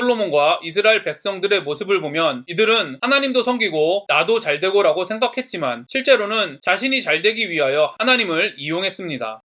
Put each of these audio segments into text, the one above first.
솔로몬과 이스라엘 백성들의 모습을 보면 이들은 하나님도 섬기고 나도 잘되고라고 생각했지만 실제로는 자신이 잘되기 위하여 하나님을 이용했습니다.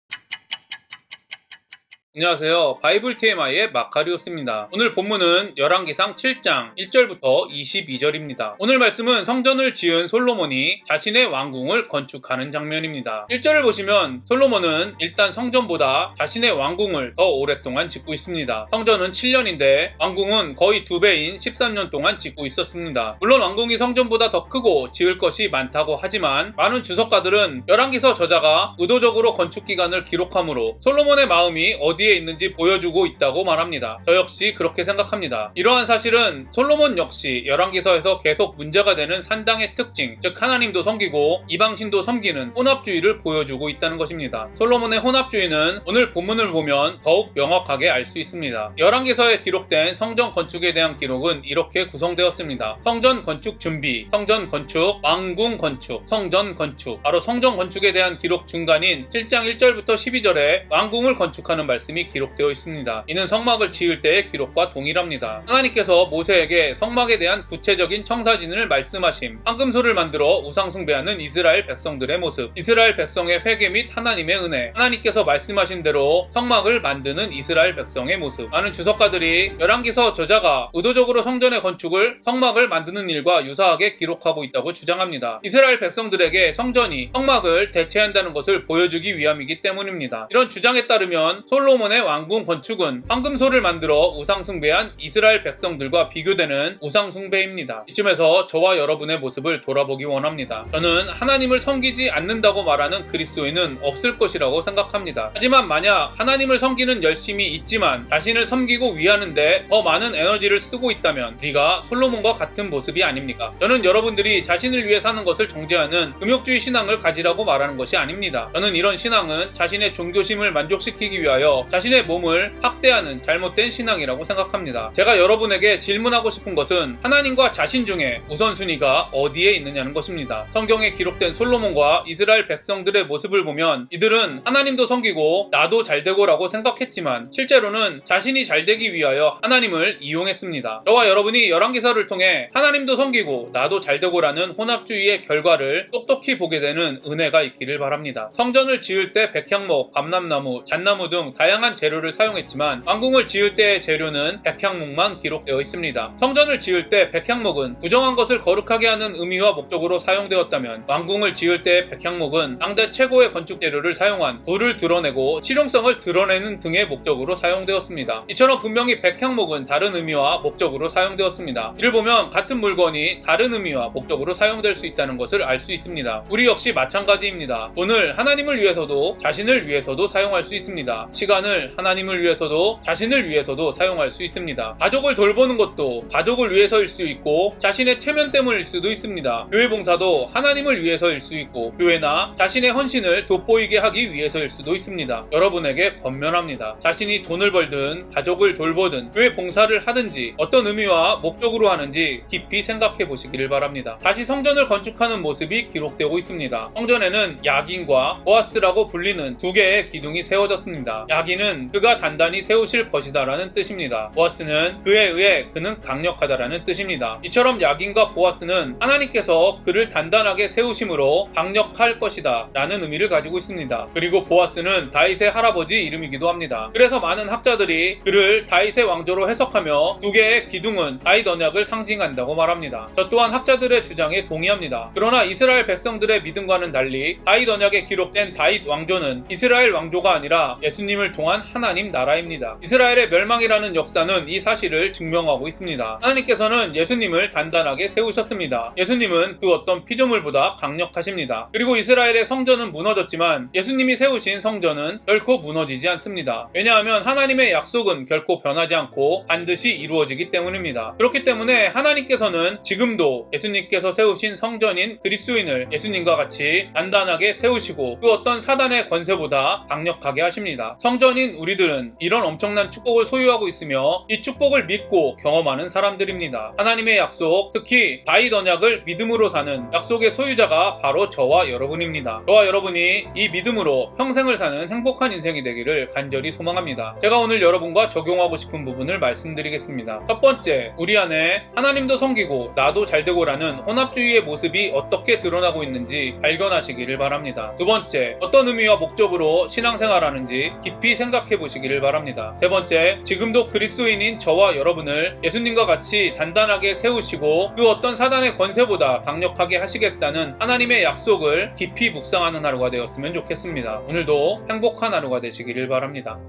안녕하세요. 바이블 TMI의 마카리오스입니다. 오늘 본문은 열왕기상 7장 1절부터 22절입니다. 오늘 말씀은 성전을 지은 솔로몬이 자신의 왕궁을 건축하는 장면입니다. 1절을 보시면 솔로몬은 일단 성전보다 자신의 왕궁을 더 오랫동안 짓고 있습니다. 성전은 7년인데 왕궁은 거의 2배인 13년 동안 짓고 있었습니다. 물론 왕궁이 성전보다 더 크고 지을 것이 많다고 하지만 많은 주석가들은 열왕기서 저자가 의도적으로 건축 기간을 기록하므로 솔로몬의 마음이 어디에 있는지 보여주고 있다고 말합니다. 저 역시 그렇게 생각합니다. 이러한 사실은 솔로몬 역시 열왕기서에서 계속 문제가 되는 산당의 특징, 즉 하나님도 섬기고 이방신도 섬기는 혼합주의를 보여주고 있다는 것입니다. 솔로몬의 혼합주의는 오늘 본문을 보면 더욱 명확하게 알 수 있습니다. 열왕기서에 기록된 성전 건축에 대한 기록은 이렇게 구성되었습니다. 성전 건축 준비, 성전 건축, 왕궁 건축, 성전 건축. 바로 성전 건축에 대한 기록 중간인 7장 1절부터 12절에 왕궁을 건축하는 말씀이 기록되어 있습니다. 이는 성막을 지을 때의 기록과 동일합니다. 하나님께서 모세에게 성막에 대한 구체적인 청사진을 말씀하심, 황금소를 만들어 우상숭배하는 이스라엘 백성들의 모습, 이스라엘 백성의 회개 및 하나님의 은혜, 하나님께서 말씀하신 대로 성막을 만드는 이스라엘 백성의 모습. 많은 주석가들이 열왕기서 저자가 의도적으로 성전의 건축을 성막을 만드는 일과 유사하게 기록하고 있다고 주장합니다. 이스라엘 백성들에게 성전이 성막을 대체한다는 것을 보여주기 위함이기 때문입니다. 이런 주장에 따르면 솔로몬의 왕궁 건축은 황금소를 만들어 우상숭배한 이스라엘 백성들과 비교되는 우상숭배입니다. 이쯤에서 저와 여러분의 모습을 돌아보기 원합니다. 저는 하나님을 섬기지 않는다고 말하는 그리스도인은 없을 것이라고 생각합니다. 하지만 만약 하나님을 섬기는 열심이 있지만 자신을 섬기고 위하는데 더 많은 에너지를 쓰고 있다면 우리가 솔로몬과 같은 모습이 아닙니까? 저는 여러분들이 자신을 위해 사는 것을 정죄하는 금욕주의 신앙을 가지라고 말하는 것이 아닙니다. 저는 이런 신앙은 자신의 종교심을 만족시키기 위하여 자신의 몸을 학대하는 잘못된 신앙이라고 생각합니다. 제가 여러분에게 질문하고 싶은 것은 하나님과 자신 중에 우선순위가 어디에 있느냐는 것입니다. 성경에 기록된 솔로몬과 이스라엘 백성들의 모습을 보면 이들은 하나님도 섬기고 나도 잘되고라고 생각했지만 실제로는 자신이 잘되기 위하여 하나님을 이용했습니다. 저와 여러분이 열왕기서를 통해 하나님도 섬기고 나도 잘되고라는 혼합주의의 결과를 똑똑히 보게 되는 은혜가 있기를 바랍니다. 성전을 지을 때 백향목, 밤람나무, 잣나무 등 다양한 재료를 사용했지만 왕궁을 지을 때의 재료는 백향목만 기록되어 있습니다. 성전을 지을 때 백향목은 부정한 것을 거룩하게 하는 의미와 목적으로 사용되었다면 왕궁을 지을 때의 백향목은 당대 최고의 건축 재료를 사용한 불을 드러내고 실용성을 드러내는 등의 목적으로 사용되었습니다. 이처럼 분명히 백향목은 다른 의미와 목적으로 사용되었습니다. 이를 보면 같은 물건이 다른 의미와 목적으로 사용될 수 있다는 것을 알 수 있습니다. 우리 역시 마찬가지입니다. 돈을 하나님을 위해서도 자신을 위해서도 사용할 수 있습니다. 시간을 하나님을 위해서도 자신을 위해서도 사용할 수 있습니다. 가족을 돌보는 것도 가족을 위해서일 수 있고 자신의 체면 때문일 수도 있습니다. 교회 봉사도 하나님을 위해서일 수 있고 교회나 자신의 헌신을 돋보이게 하기 위해서일 수도 있습니다. 여러분에게 권면합니다. 자신이 돈을 벌든 가족을 돌보든 교회 봉사를 하든지 어떤 의미와 목적으로 하는지 깊이 생각해 보시기를 바랍니다. 다시 성전을 건축하는 모습이 기록되고 있습니다. 성전에는 야긴과 보아스라고 불리는 두 개의 기둥이 세워졌습니다. 야긴은 그가 단단히 세우실 것이다라는 뜻입니다. 보아스는 그에 의해 그는 강력하다라는 뜻입니다. 이처럼 야긴과 보아스는 하나님께서 그를 단단하게 세우심으로 강력할 것이다 라는 의미를 가지고 있습니다. 그리고 보아스는 다윗의 할아버지 이름이기도 합니다. 그래서 많은 학자들이 그를 다윗의 왕조로 해석하며 두 개의 기둥은 다윗 언약을 상징한다고 말합니다. 저 또한 학자들의 주장에 동의합니다. 그러나 이스라엘 백성들의 믿음과는 달리 다윗 언약에 기록된 다윗 왕조는 이스라엘 왕조가 아니라 예수님을 통한 하나님 나라입니다. 이스라엘의 멸망이라는 역사는 이 사실을 증명하고 있습니다. 하나님께서는 예수님을 단단하게 세우셨습니다. 예수님은 그 어떤 피조물보다 강력하십니다. 그리고 이스라엘의 성전은 무너졌지만 예수님이 세우신 성전은 결코 무너지지 않습니다. 왜냐하면 하나님의 약속은 결코 변하지 않고 반드시 이루어지기 때문입니다. 그렇기 때문에 하나님께서는 지금도 예수님께서 세우신 성전인 그리스도인을 예수님과 같이 단단하게 세우시고 그 어떤 사단의 권세보다 강력하게 하십니다. 성전 성전인 우리들은 이런 엄청난 축복을 소유하고 있으며 이 축복을 믿고 경험하는 사람들입니다. 하나님의 약속, 특히 다윗 언약을 믿음으로 사는 약속의 소유자가 바로 저와 여러분입니다. 저와 여러분이 이 믿음으로 평생을 사는 행복한 인생이 되기를 간절히 소망합니다. 제가 오늘 여러분과 적용하고 싶은 부분을 말씀드리겠습니다. 첫 번째, 우리 안에 하나님도 섬기고 나도 잘되고라는 혼합주의의 모습이 어떻게 드러나고 있는지 발견하시기를 바랍니다. 두 번째, 어떤 의미와 목적으로 신앙생활하는지 깊이 생각해 보시기를 바랍니다. 세 번째, 지금도 그리스도인인 저와 여러분을 예수님과 같이 단단하게 세우시고 그 어떤 사단의 권세보다 강력하게 하시겠다는 하나님의 약속을 깊이 묵상하는 하루가 되었으면 좋겠습니다. 오늘도 행복한 하루가 되시기를 바랍니다.